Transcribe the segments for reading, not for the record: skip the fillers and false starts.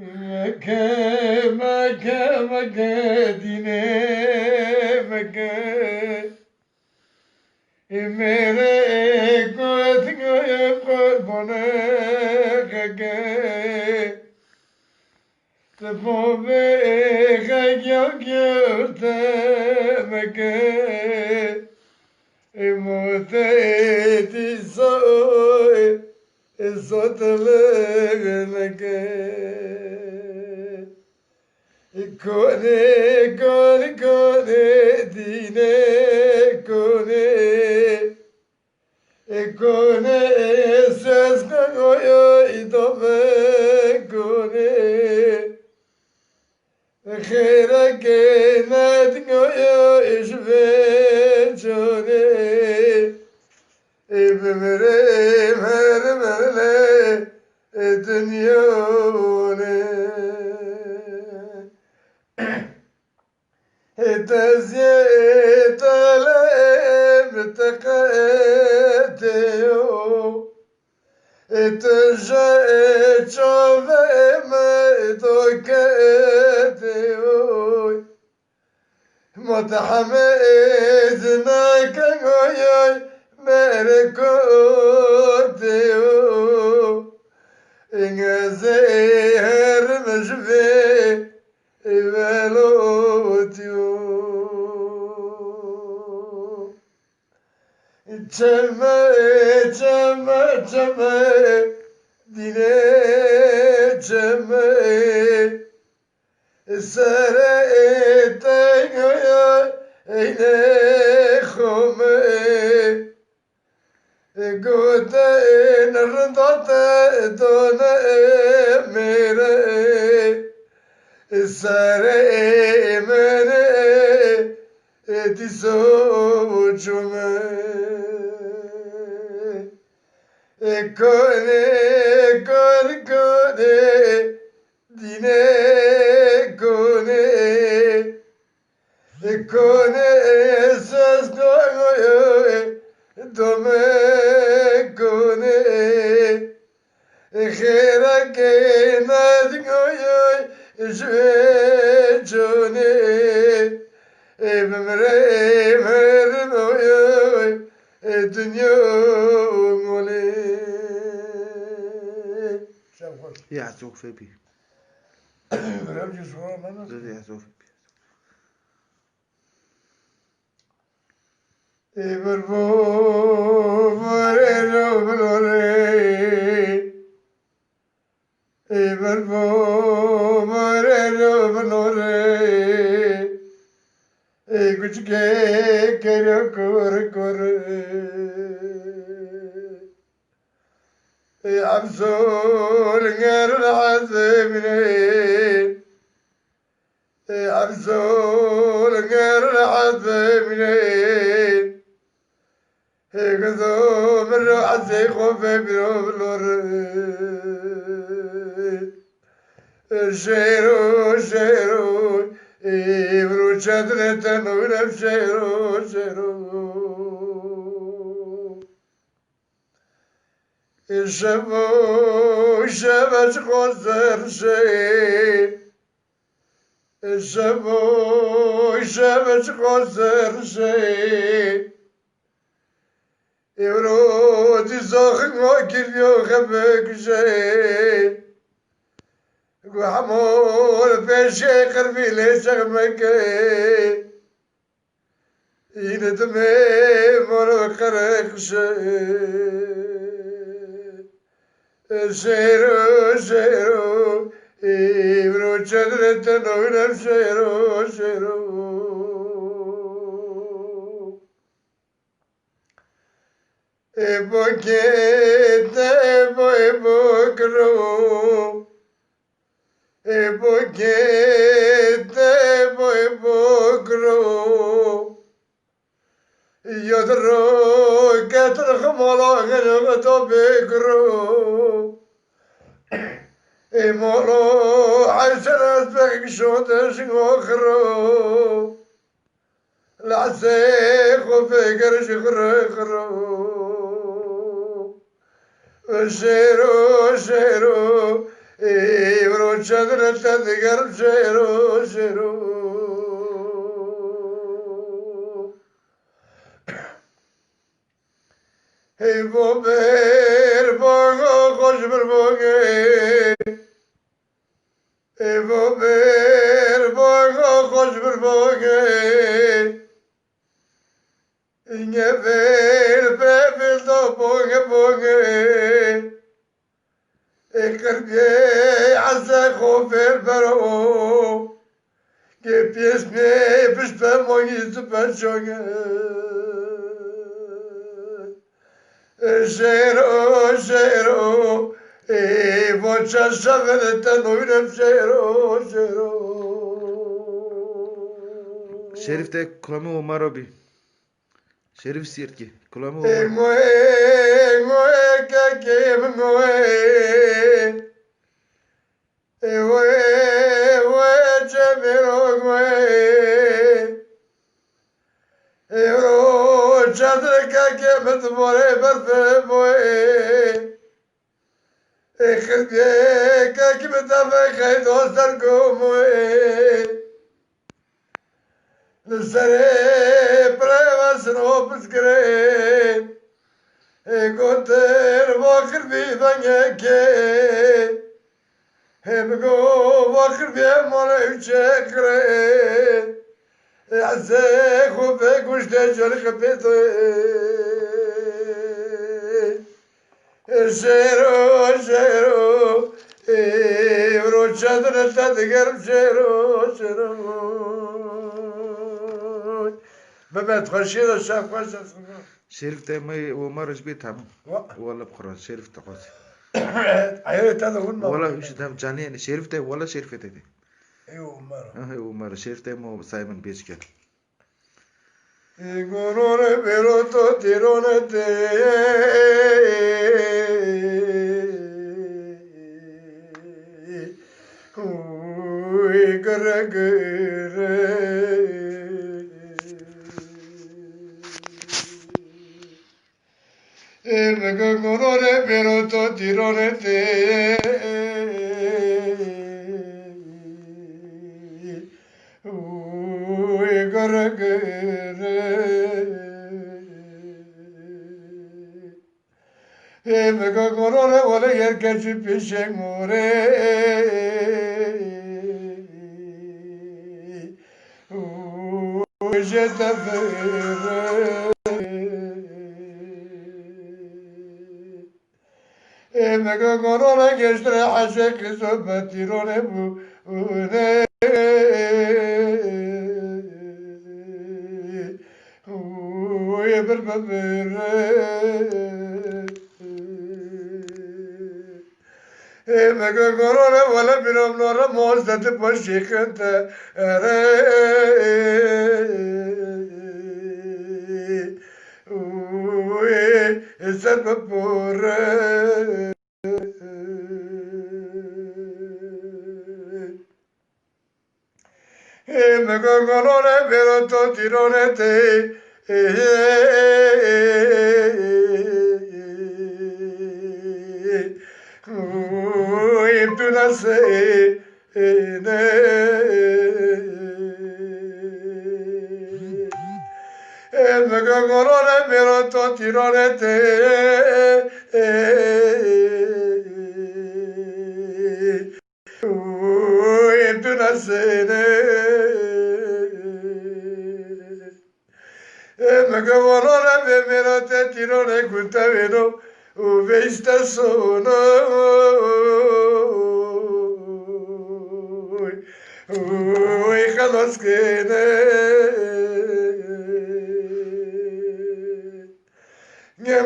مكة مكة مكة دينه مكة मेरे को قربانه خگه تفوه خگه گرته مکه موته تیسای سوتلگنکه کنه کنه کنه دینه کنه کنه söz koyuyor idame کنه خیره کند koyuyor işve çone بمیریم هر مرله دنیونه تزیه تلم تقتیو تجه چاوه مدوکتیو متحمد نکنگوی مرکوتیو اینگزه هر مجوه velotio çeme çeme çeme dine çeme sere etengaya eyne khome gote nrndate done mere sare mene tisochume kone kone kone dine kone kone söz koyuyor dome kone khera kenad koyuyor جوني بمري مرموي الدنيا مولي يعزوك في بي برامج صغار ما يعزوك في بي بربو مريرو بلوري بربو مريرو بلوري कुछ के करो कर कर أبزول غير العذابين أبزول غير العذابين هكذا من عزي خوف بلور شيرو شيرو إبرو شدرة نورب شيرو شيرو شبو شبش خسر شي شبو شبش خسر شي إبرو تزاخن واكل يو خبك شي وحمول بشي قربي ليش غمكي يندمي مرو قرق شيرو شيرو إبرو شدرة نورب شيرو شيرو إبو كيت إبو إبو كرو إبو كيت إبو إبو كرو يدرو كتر خمالا غنغتو بكرو إمولو عشر أسبق شوتش وخرو العسيخ وفكر شخرو شيرو شيرو إبرو çadırda digerim şero şero. Hey bo ber bogo koş bir boge. Hey bo ber bogo koş bir boge. İnge ver bebel do boge boge. Ekrbye azza khofer baro. Ke pjesme pishpe mogi super choge. Zero, zero, voce savelete noynem zero, zero. Şerif de kulağımı Omar abi. Şerif sirki. Kulağımı Omar. Ngoe, kakem ngoe. Ngoe, cemero ngoe. Euro, çadır kakem dvore berfe ngoe. Ekrbye kakem dave kay dostar gomoe. Sare prevas ropes gren. Goter vakır vidan ke. Hem go vakır bir mona üçekre. Azze khube guşte jol khapete. Zero zero. Euro çadırda digerim zero zero. Mehmet hoşçakal şafkaşa. Şerif de Omar bir tamam. Valla Kur'an Şerif de koz. Hayır tadı hunma. Valla şu tam canı yani Şerif de valla Şerif dedi. Umar. Omar Şerif de mo Simon Beach'ken. Gorone veroto tirone te. Uy gre gre. Gorone veroto tirone te. Uy gre gre. Mega gorone vole yer keçi pişen more. Uy jete vere. Mega gorone geçtire haşe kızı betirone bu. Ne? Uy bir bebere. Mega gorone vole binom nora mozdati paşikente. Uy sen bebere. Mega gorone veroto tirone te. Uy tu nase ne. Mega gorone veroto tirone te. Uy tu nase ne. Mega gorone veroto tirone guntaveno. Uvesta sono. Uy khalas kene.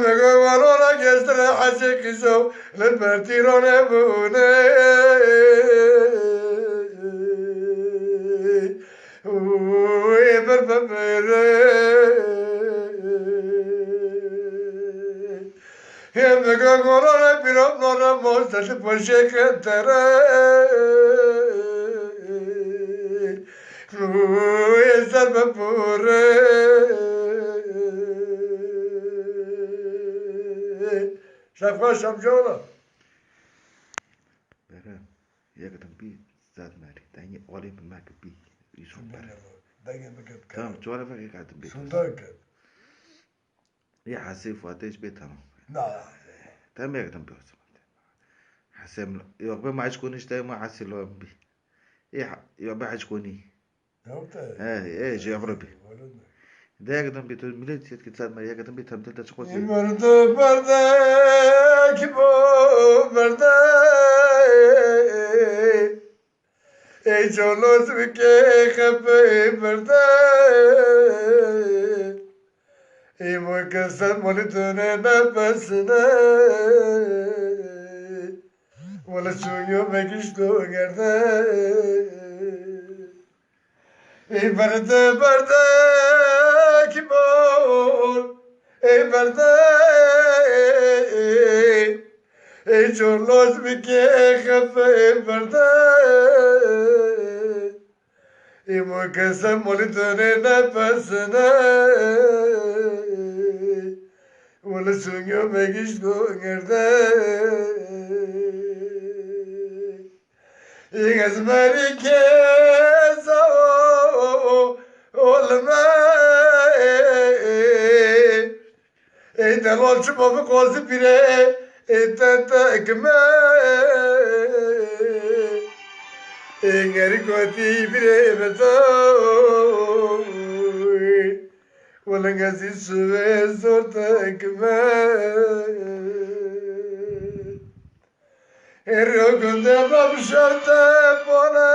Mega gorone geçtire haşe kızı. Lerbertirone bune. Uy bir bebere. Mega gorone binom nora mozdati paşekente. Uy sen bebere. Şafkaş amcaoğlu. Bere. يقدم بي زاد ماري تاني أولي من ماك بي يسون بار دنگه بکت تمام جوارا فاكي قاعد بي سلطان کد يا حسيف واتيش بي تمام نه تمام يقدم بي حسام يوقف ما عايش كونيش تاي ما حسي لو بي يوقف عايش كوني نوته ايه جي عمربي ده يقدم بي ميلاد سيد كتساد ما يقدم بي تمدل تشخوصي مرده مرده کی بو مرده ای جولوس بکه خفه مرده ای مکسر مولتونه نفسنه ولا شویو مگشتو گرده ای برده برده کی بول ای برده ای چورلوز بکه خفه برده ای مکسم مولتونه نفسنه ولا سونگو مگشتو گرده این از مری که ای دلال شما به قاضی پیره ای تتکمه ای گری کتی پیره بزای ولنگزی سوه زور تکمه ای رو گنده بمشرده بانه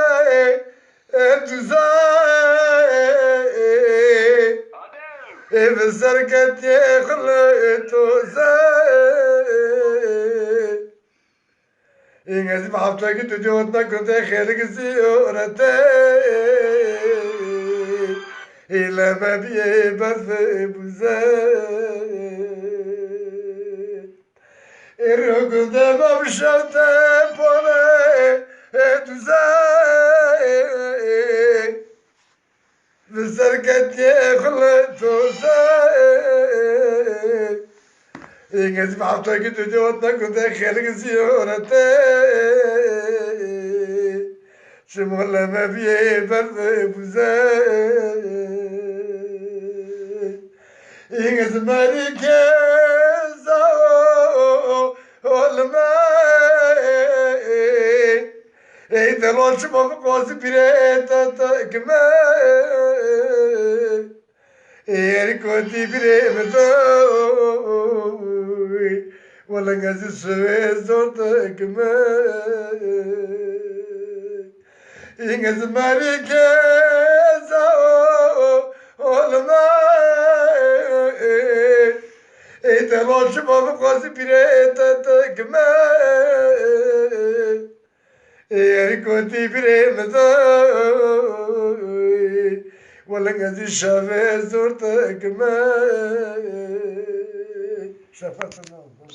ای دوزای ای بسرکت یه خلطو زای این از این هفته که تو جوت نکنده خیلی زیارته ای لما بیه برف بوزه ای رو گنده بمشرده بانه ای دوزای بسرکت یه خلطو زای این از این هفته که تو جوت نکنده خیلی زیارته شما لما بیه برف بوزه این از مری که ای دلال شما به قاضی پیره تتکمه ای کتی پیره بدوی ولنگزی سوه زور تکمه این از مری که ای دلال شما به قاضی پیره تتکمه ای کتی پیره بدوی ولنگزی شوه زور تکمه شفت